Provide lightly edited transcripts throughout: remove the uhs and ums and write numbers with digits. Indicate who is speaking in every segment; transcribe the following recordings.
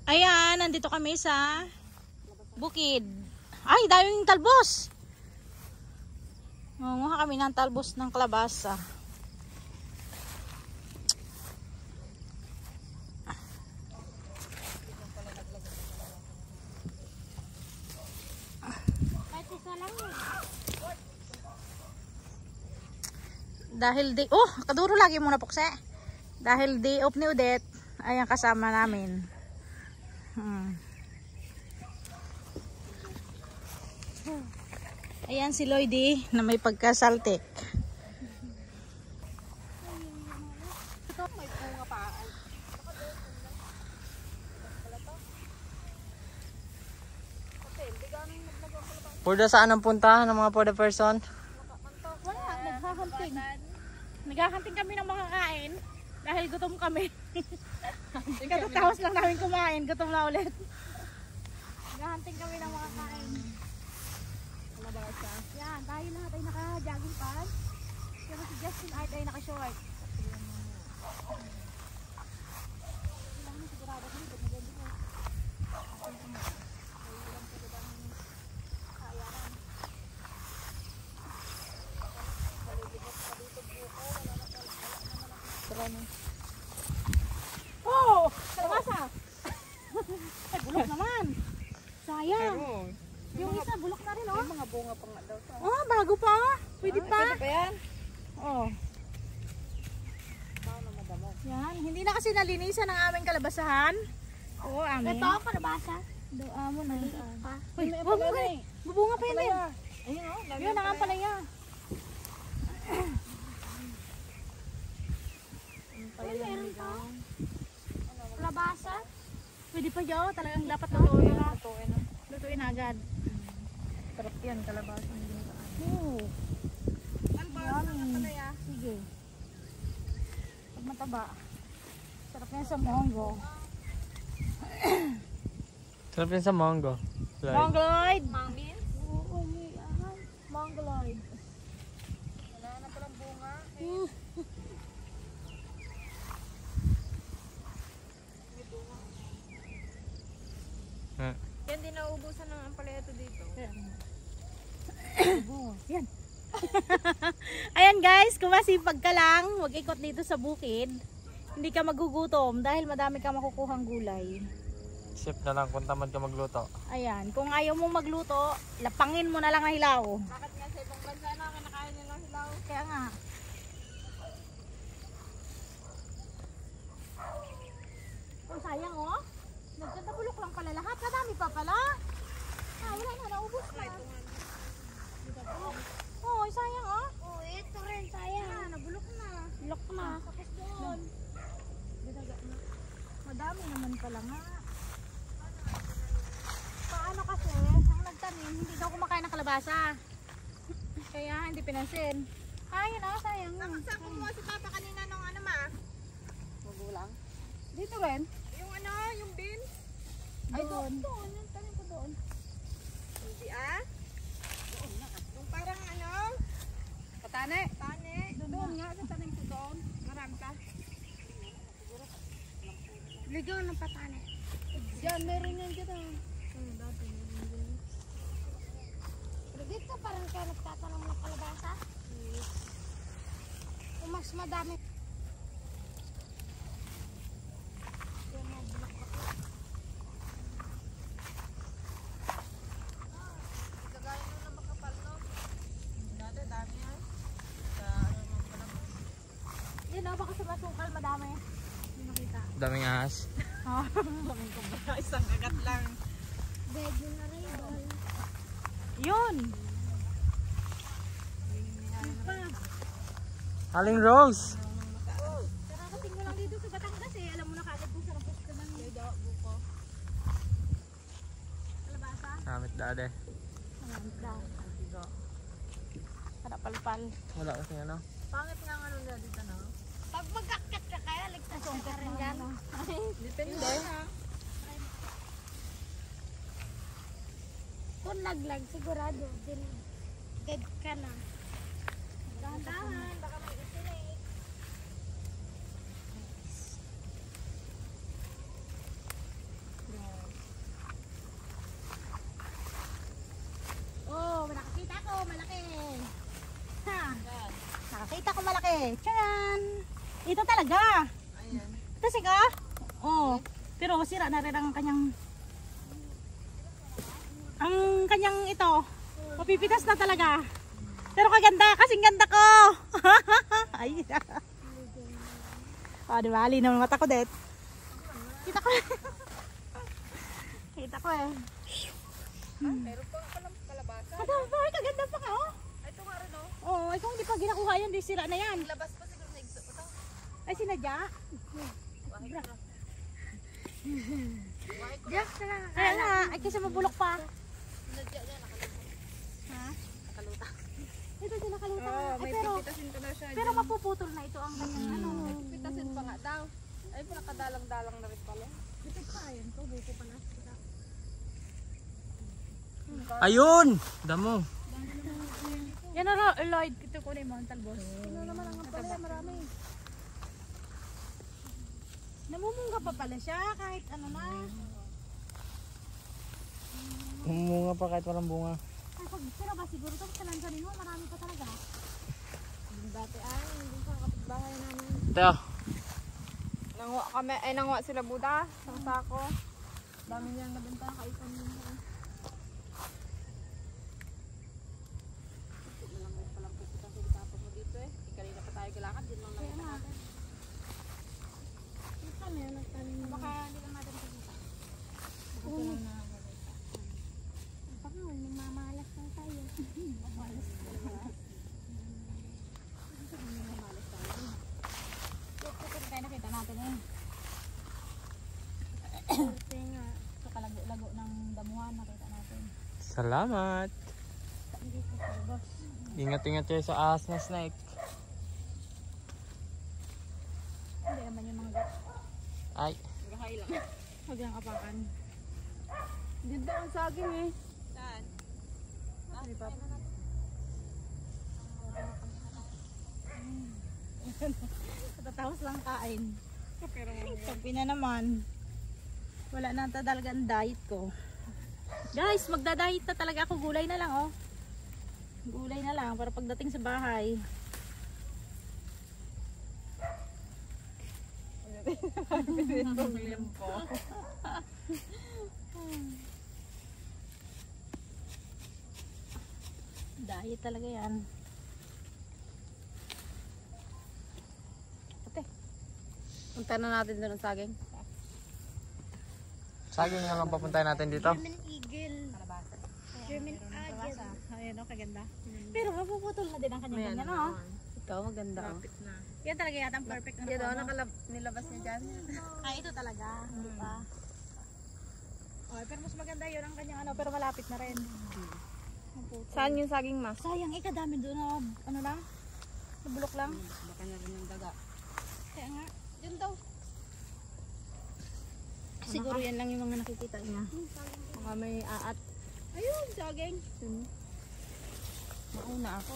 Speaker 1: Ayan, nandito kami sa bukid. Ay, daming talbos. Manguha kami ng talbos ng kalabasa. Dahil kaduro lagi muna pukse. Dahil day off ni Odette, ayan kasama namin. Ayan si Lloydie na may pagkasaltik.
Speaker 2: Purda saan ang punta ng mga Purda person?
Speaker 1: Wala, naghahanting. Naghahanting kami ng mga kain dahil gutom kami. Katatapos lang namin kumain, gutom na ulit. Naghahanting kami ng mga kain. Yan, tayo lahat ay naka-jogging pants. Pero si Justin Art ay naka-short. Oh! Kalabasa! Ay, bulok naman! Sayang! Yung isa, bulok na rin, oh.
Speaker 3: May mga bunga pa nga daw.
Speaker 1: Oh, bago pa. Pwede pa.
Speaker 3: Pwede pa yan?
Speaker 1: Oh.
Speaker 3: Paano madamo?
Speaker 1: Yan, hindi na kasi nalinisan ang aming kalabasahan. Oo, amin.
Speaker 4: Ito, kalabasa.
Speaker 1: Do amo na.
Speaker 4: Pa.
Speaker 1: Uy, bubunga pa yun din.
Speaker 3: Ayun o.
Speaker 1: Yun, nangampalaya.
Speaker 4: Ay, meron pa. Kalabasa.
Speaker 1: Pwede pa yun, talagang dapat lutuin.
Speaker 3: Tutuin na.
Speaker 1: Lutuin agad.
Speaker 3: Sarap yan, kalabasa.
Speaker 1: Oo.
Speaker 3: Ano ba? Palaya?
Speaker 1: Sige. Pag mataba. Sarap yan sa monggo.
Speaker 2: Sarap yun sa mango.
Speaker 1: Mongoloid!
Speaker 3: Mangin?
Speaker 1: Oo, may mongoloid.
Speaker 3: Wala na palang bunga. Yan din nauubusan ng ampalaya dito.
Speaker 1: Yan. Ayan guys, kung masipag ka lang, wag ikot dito sa bukid. Hindi ka magugutom dahil madami ka makukuhang gulay.
Speaker 2: Sip na lang kung tamad ka magluto.
Speaker 1: Ayan, kung ayaw mong magluto, lapangin mo na lang ang hilaw.
Speaker 3: Bakit nga sa ibang bansa na kinakain nilang hilaw?
Speaker 1: Kaya nga. Oh, sayang oh. Nagkanta bulok lang pala lahat. Kadami pa pala. Ah, wala na, naubos na. Oh, sayang oh.
Speaker 4: Oh, ito rin, sayang.
Speaker 1: Ah, nabulok na.
Speaker 4: Bulok na.
Speaker 1: Tapos doon. Madami naman pala nga. Paano kasi, ang nagtanim, hindi daw kumakain ng kalabasa. Kaya hindi pinansin. Ayun oh, sayang.
Speaker 3: Nakasaan kumuha si Papa kanina nung ano ma? Magulang?
Speaker 1: Dito rin.
Speaker 3: Yung ano, yung beans?
Speaker 1: Ay, doon. Doon, yung tanim ko doon.
Speaker 3: Hindi ah? Yung parang ano? Patane? Patane.
Speaker 1: Doon nga, sa tanim ko doon.
Speaker 3: Marami ka?
Speaker 4: Ligaw ng patane.
Speaker 1: Diyan, meron yan dito.
Speaker 4: Pero dito parang kayo nagtatanong ng kalabasa. Kung mas madami.
Speaker 3: Kagaya nung na makapal no? Dati dami yan. Sa ano nung palabas.
Speaker 1: Yun o, baka sa masukal madami. Hindi makita.
Speaker 2: Daming ahas.
Speaker 3: Daming kumbaga, isang kagat lang.
Speaker 4: Bed yun na rin.
Speaker 1: Yun!
Speaker 2: Aling Rose!
Speaker 1: Karakating mo lang dito sa Batangas eh. Alam mo na kagad kung sarap ka ng buko. Kalabasa?
Speaker 2: Namit dade.
Speaker 1: Ayan, daw. Karapal-pal.
Speaker 2: Wala kasi ano.
Speaker 3: Pangit nga ano nila dito no?
Speaker 4: Pag magkakat ka kaya, ligtas ka rin dyan.
Speaker 3: Depende.
Speaker 4: Kung naglag, sigurado, dead ka na.
Speaker 1: Dahan-dahan, baka may isinake. Tcharan! Ito talaga.
Speaker 3: Ayan.
Speaker 1: Ito siga. Oh. Pero sira na rin ang kanyang ito. Mapipitas na talaga. Pero kaganda, kasing ganda ko. Ay. Oh, di ba? Linaw ng mata ko, det. Kita ko. Kita ko eh.
Speaker 3: Meron pa palang kalabasa.
Speaker 1: Ay, kaganda pa ka, oh.
Speaker 3: Ay, ito nga rin, oh.
Speaker 1: Oo, ikaw hindi pa ginakuha yan, di sira na yan.
Speaker 3: Labas pa siguro na igso. Ito.
Speaker 1: Ay, sinadya.
Speaker 3: Bakit na?
Speaker 1: Diyak na lang. Kaya nga, ay kasi mabulok pa.
Speaker 3: Sinadya niya, nakaluta.
Speaker 1: Ha?
Speaker 3: Nakaluta.
Speaker 1: Ito din nakaluta.
Speaker 3: Oo,
Speaker 1: Ay,
Speaker 3: may
Speaker 1: pero,
Speaker 3: pipitasin ko na siya.
Speaker 1: pero mapuputol na ito ang kanyang ano.
Speaker 3: May pipitasin pa nga daw. Ay, pinakadalang-dalang na rin pala.
Speaker 1: Ito pa, yun. Ito, buko pala.
Speaker 2: Ayun! Damo.
Speaker 1: Yan o, Lloyd. Ito ko na yung Mount Talbos. Ano naman ang pala, marami. Namumungga pa pala siya kahit ano na.
Speaker 2: Umunga pa kahit walang bunga.
Speaker 1: Ay, pag sila ba siguro ito, kalansanin mo, marami pa talaga.
Speaker 3: Yung dati ay, hindi sa kapitbahay namin.
Speaker 2: Ito.
Speaker 3: Nanguha kami, ay nanguha sila Buda. Sa sako. Dami niyang nabenta, kaisang minsan. Lakad din lang naman natin.
Speaker 1: Kami, nagtanim na. Baka hindi lang natin nakikita. Baka lang na makikita. Baka mamalas na tayo. Mamalas tayo. Mamalas tayo. Ito tayo nakita natin eh. Ito nga. Ito kalago-lago ng damuhan nakita natin.
Speaker 2: Salamat.
Speaker 1: Dito sa boss.
Speaker 2: Ingat-ingat kayo sa ahas na snake.
Speaker 1: Hindi naman yung mga gat.
Speaker 2: Ay.
Speaker 3: Gahay lang.
Speaker 1: Huwag lang apakan.
Speaker 3: Ganda ang saging eh. Saan?
Speaker 1: Hindi pa. Tatapos lang kain.
Speaker 3: Pero
Speaker 1: Sabi na naman. Wala na talaga ang diet ko. Guys, magda-diet na talaga ako. Gulay na lang oh. Gulay na lang para pagdating sa bahay.
Speaker 3: William po.
Speaker 1: Diet talaga yan.
Speaker 3: Punta na natin doon ang saging.
Speaker 2: Saging na lang papuntahin natin dito.
Speaker 4: German Eagle. German Eagle.
Speaker 1: Ayun oh, kaganda. Pero mapuputol na din ang kanyang ganyan oh.
Speaker 3: Ito maganda oh.
Speaker 1: Yan talaga yata ang perfect na
Speaker 3: Yan oh,
Speaker 1: ano.
Speaker 3: nilabas niya dyan.
Speaker 1: Ay, ito talaga. Hindi pa. Oh, pero mas maganda yun ang kanyang ano, pero malapit na rin. Maputol.
Speaker 3: Saan yung saging ma?
Speaker 1: Sayang, kadami doon na, ano lang, nabulok lang.
Speaker 3: Baka na rin yung daga.
Speaker 1: Kaya nga,
Speaker 3: Yun daw.
Speaker 1: siguro yan lang yung mga nakikita niya.
Speaker 3: Baka may aat.
Speaker 1: Ayun, saging.
Speaker 3: Mauna ako.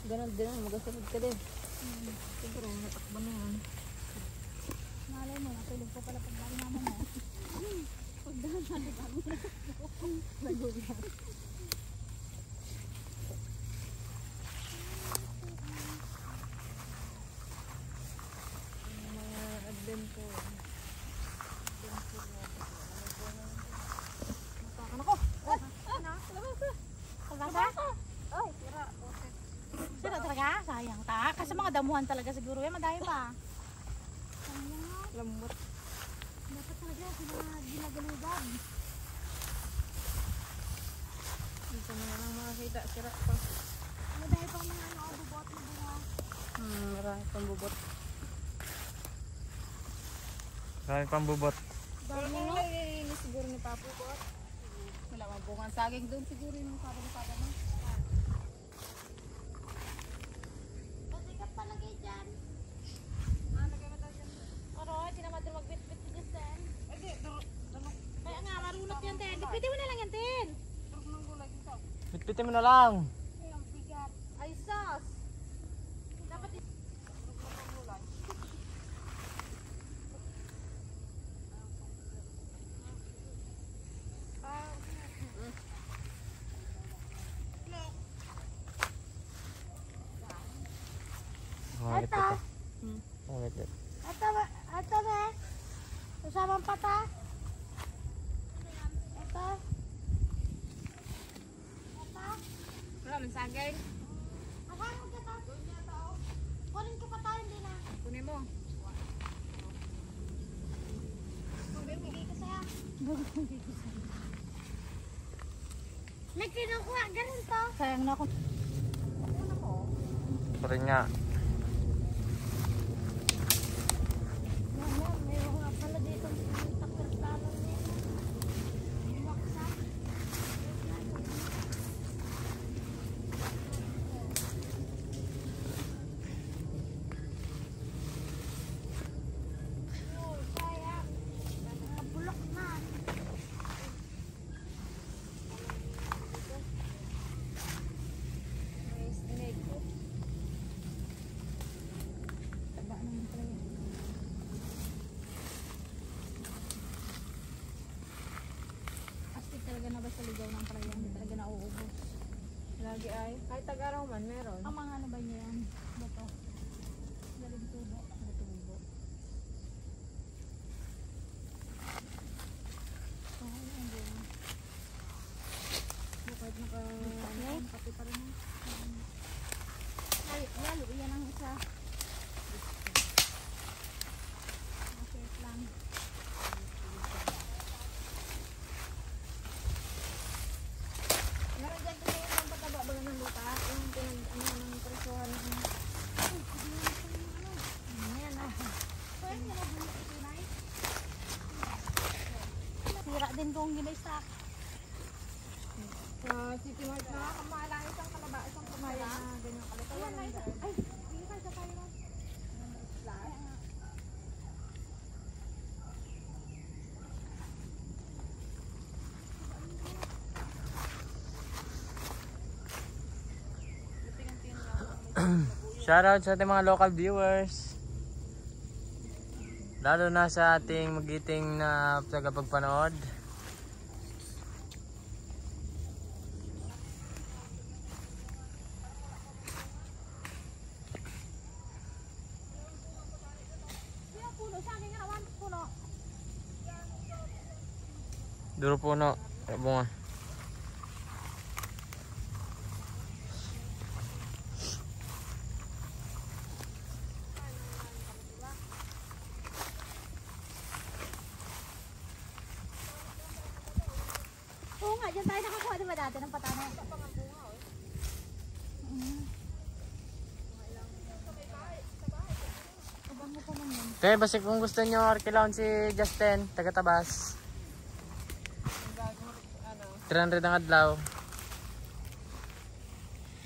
Speaker 3: Ganon din ang magasunod ka din. Siguro natakbo na yan.
Speaker 1: Malay mo, natulog ko pala pag bali naman mo. Pagdahan na kami. Nagulat.
Speaker 3: Mga advento.
Speaker 1: Masakan ako. Kalbasa?
Speaker 3: Ay, tira.
Speaker 1: Sira talaga? Sayang ta. Kasi mga damuhan talaga siguro yan. Madami pa. Sayang.
Speaker 3: Lambot.
Speaker 1: Dapat talaga sila ginagalugad.
Speaker 3: Dito na lang makakita. Tira pa.
Speaker 1: Madami pa mga ano, bubot na bunga.
Speaker 3: Marami pang bubot.
Speaker 2: Marami pang bubot.
Speaker 3: Pero nang nalilinis siguro ni Papo ko. Wala mabungan saging doon siguro yung sabang-sabang mo.
Speaker 4: Pwede ka palagay dyan.
Speaker 1: Oro, sinamad na magbit-bit si Justin. Kaya nga, marunot yan, Ten. Lipitin mo na lang yan, Ten.
Speaker 2: Bitbitin mo na lang.
Speaker 1: Ay, ang bigat. Ay, sus. Dapat
Speaker 2: Pangit
Speaker 4: Ito.
Speaker 2: ito. Pangit ito.
Speaker 4: Ito na. Usamang pata. Ito. Ito.
Speaker 3: Wala man sagay.
Speaker 4: Akala ko ito. Kunin ko pa tayo, hindi na.
Speaker 3: Kunin mo.
Speaker 4: Bibigay ko sa'yo. May kinukuha, ganun to.
Speaker 1: Sayang na ako.
Speaker 2: Ito rin nga.
Speaker 4: Yan, may mga pala dito. Takil-talon niya. Bumaksa. Oh, sayang. Nakabulok na.
Speaker 3: May snake.
Speaker 1: Taba naman pala yun. Astig talaga na ba sa ligaw ng pala yan? Hindi talaga nauubos.
Speaker 3: Lagi ay. Kahit tag-araw man meron.
Speaker 1: Ang mga ano ba niya yan? Bato. Galing tubo. Tubo. Oo, yan din. Bukod naka... Ano? Pati pa rin. Lalo, yan ang isa. Masaya lang.
Speaker 3: Meron dyan kasi yung pataba ba ng lupa? Yung pinag-ano ng presuhan ng...
Speaker 1: Ayan ah. Sira din kung ginaysak.
Speaker 3: Sa City Mart na kamala isang kalaba, isang kumaya na ganyan kalitawa na isa. Ay, hindi ka sa tayo.
Speaker 2: Shoutout sa ating mga local viewers. Lalo na sa ating magiting na tagapagpanood.
Speaker 1: Puno, sa akin nga naman puno.
Speaker 2: Duro puno. Bunga.
Speaker 1: Oo nga, dyan tayo nakakuha diba dati ng patana? Abango pa man yun.
Speaker 2: Kaya basta kung gusto nyo arkilaon si Justin, taga-Tabas. 300 ang adlaw.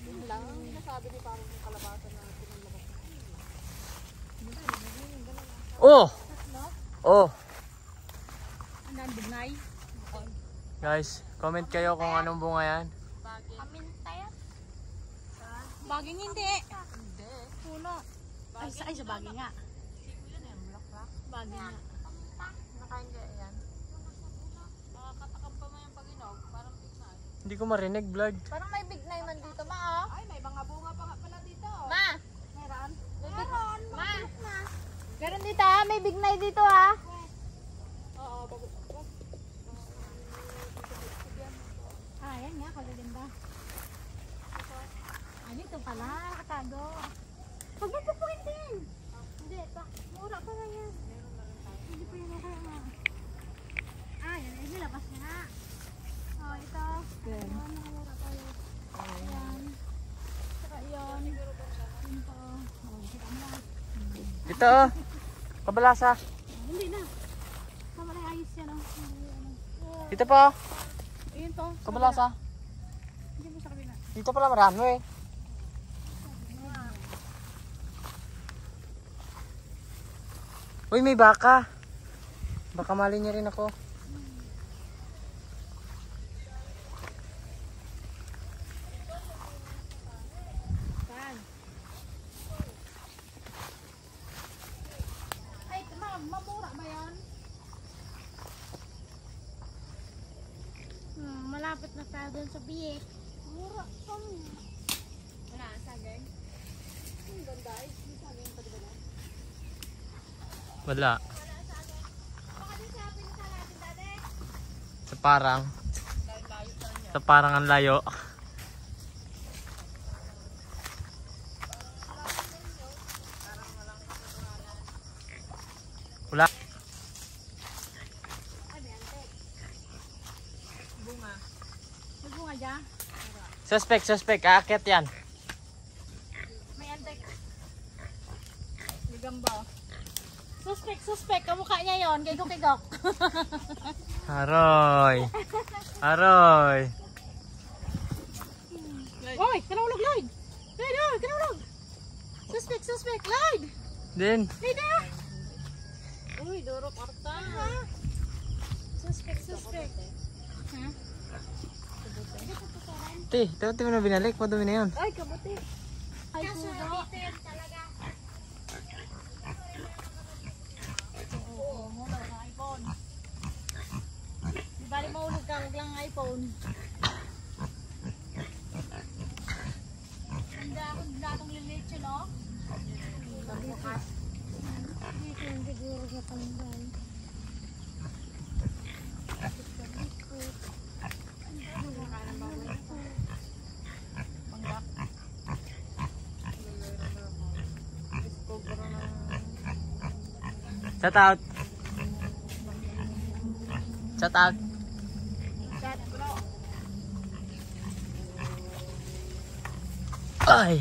Speaker 3: Yun lang, ang nasabi ni parang yung kalabasan na pinalabas.
Speaker 2: Oh! Oh!
Speaker 1: Ang daan bignay.
Speaker 2: Guys, comment kayo kung anong bunga yan.
Speaker 4: Amintaya.
Speaker 1: Baging hindi.
Speaker 3: Hindi.
Speaker 1: Puno. Ay, sa baging nga.
Speaker 3: Siko yun eh, bulaklak.
Speaker 1: Baging nga.
Speaker 3: Nakain kaya yan. Makakatakam pa mo yung pag-inog, parang bignay.
Speaker 2: Hindi ko marinig, vlog.
Speaker 3: Parang may bignay man dito, ma oh. Ay, may mga bunga pa nga pala dito. Ma!
Speaker 1: Meron.
Speaker 3: Meron, ma!
Speaker 1: Meron dito ah, may bignay dito ah.
Speaker 3: Oo, bago.
Speaker 1: Ah, yan nga, kagaganda. Ah, dito pala, nakatago. Huwag mo pupuitin. Hindi, mura pa lang yan. Hindi pa yan mura nga. Ah, yan, nilabas niya nga. Oh, ito. Ayan, mura tayo. Ayan. Saka yun. Ito. Oh, kita mo na.
Speaker 2: Dito oh. Kabalasa.
Speaker 1: Hindi na. Tama na yung ayos yan oh. Hindi, ano.
Speaker 2: Dito pa oh.
Speaker 1: Ayun to.
Speaker 2: Kabalasa.
Speaker 1: Hindi mo sa kabila.
Speaker 2: Dito pala marami eh. Uy, may baka. Baka mali niya rin ako.
Speaker 1: Saan? Ay, mamura ba yan?
Speaker 4: Malapit na tayo dun sa biyek. Mura.
Speaker 3: Wala, sagay. Ang ganda eh. Yung sagay.
Speaker 2: Wala. Sa parang. Sa parang ang layo. Wala.
Speaker 3: Bunga.
Speaker 1: May bunga dyan.
Speaker 2: Suspect. Aakyat yan.
Speaker 1: May antek.
Speaker 3: May gamba.
Speaker 1: Suspect. Kamukha niya yon. Kigok.
Speaker 2: Aroy.
Speaker 1: Oy, kanulog, Lloyd. Lloyd, kanulog. Suspect, Lloyd.
Speaker 2: Din.
Speaker 1: Lloyd na.
Speaker 3: Uy, durok arta.
Speaker 1: Suspect. Ha?
Speaker 2: Ito mo na binalik. Madumi na yun.
Speaker 3: Ay, kabuti.
Speaker 1: Ay, pudo. Oo, muna ng iPhone. Di bali mahulog ka, wag lang ang iPhone. Hindi ako datong lilitsyo, no?
Speaker 4: Dito yung siguro sa tanggal.
Speaker 2: Shout out. Ay.